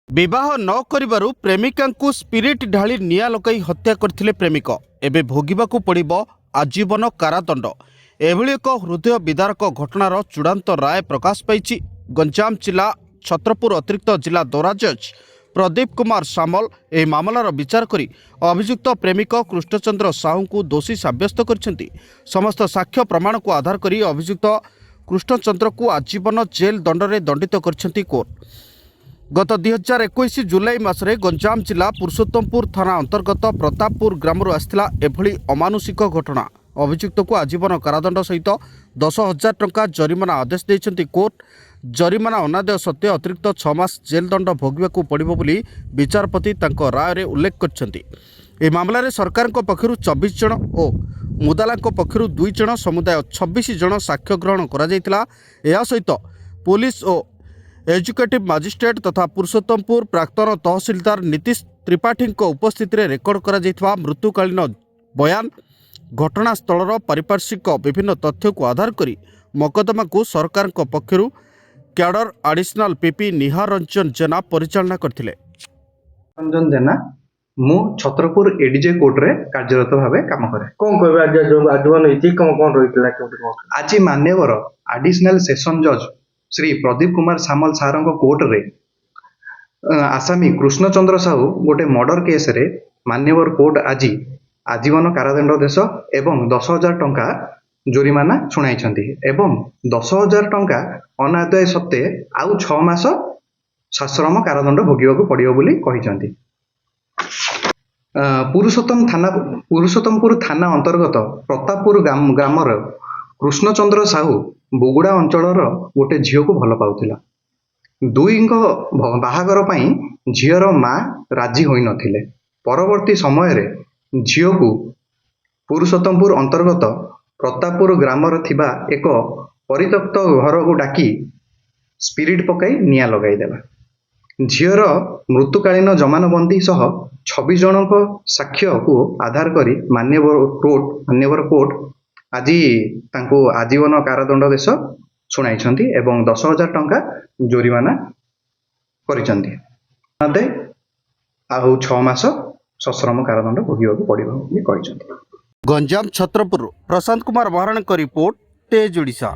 विवाह न करिबारु प्रेमिकांकु स्पिरिट ढाली निया लगाई हत्या करथिले प्रेमिक एबे भोगिबाकू पड़िबो आजीवन कारादंड। एभली एक हृदय विदारक घटनार चूड़ांत राय प्रकाश पाइछि। गंजाम जिला छत्रपुर अतिरिक्त जिला दौरा जज प्रदीप कुमार सामल एह मामलार विचार करी अभियुक्त प्रेमिक कृष्णचंद्र साहू को दोषी साब्यस्त करछन्ति। समस्त साक्ष्य प्रमाण को आधार करी अभियुक्त कृष्णचंद्र को आजीवन जेल दंडरे दंडित करछन्ति कोर्ट। गत 2021 जुलाई मासरे गंजाम जिला पुरुषोत्तमपुर थाना अंतर्गत प्रतापपुर ग्रामर आसला एभली अमानुषिक घटना। अभियुक्त को आजीवन कारादंड सहित 10,000 टंका जरिमाना आदेश देइछन्ति कोर्ट। जरिमाना अनादेय सत्वे अतिरिक्त 6 मास जेल दंड भोगिबाकू पड़िबो बोली विचारपति तांको राय उल्लेख करछन्ति। ए मामला रे सरकार पक्षरु 24 जन और मुदाला पक्षरु 2 जन समुदाय 26 जन साक्ष्य ग्रहण करा जायतिला। एहा सहित पुलिस और एजुकेटिव मजिस्ट्रेट तथा पुरुषोत्तमपुर प्राक्तन तहसिलदार नीतीश त्रिपाठी उपस्थित रेकर्ड करा जायथिबा मृत्युकालीन बयान घटनास्थल पारिपार्श्विक विभिन्न तथ्य को आधार करी मकदमा को सरकार पक्षरु कैडर एडिशनल पीपी निहार रंजन जेना परिचालना करथिले। रंजन जेना मु छत्रपुर एडीजे कोर्ट रे कार्यरत भावे काम करे। कौन कहबे आज जो आजवन इति कौन रहितला केउटी आज मान्यवर एडिशनल सेशन जज श्री प्रदीप कुमार सामल सारंग कोर्ट रे आसामी कृष्णचंद्र साहू गोटे मर्डर केस रे मान्यवर कोर्ट आज आजीवन कारादंडादेश एवं 10,000 टंका जुरिमाना शुणाइछन्ति एवं 10,000 टंका अनादाय सत्वे आउ 6 मास सश्रम कारादंड भोगिबाकू पड़ियो बोली कहिछन्ति। पुरुषोत्तमपुर थाना अंतर्गत प्रतापपुर ग्रामर कृष्णचंद्र साहू बुगुड़ा अंचलर गोटे झील को भल पाउथिला। दुईंक बाहागर पई झीर माँ राजी होई नथिले। परवर्ती समय रे झील को पुरुषोत्तमपुर अंतर्गत प्रतापपुर ग्रामर थिबा एक परित्यक्त घर को डाकी स्पिरिट पकाई निया लगाई देला। झीर मृत्युकालीन जमानबंदी सह 26 जनक साक्ष्य को आधार करी मान्यवर कोर्ट आज तांको आजीवन कारादंडादेश शुणाइछन्ति एवं 10,000 टंका जुरिमाना करिछन्ति। आउ 6 मास सश्रम कारादंड भोगिबाकू पड़िबो बोली कहिछन्ति। गंजाम छत्रपुर प्रशांत कुमार महाराण रिपोर्ट तेज ओडिशा।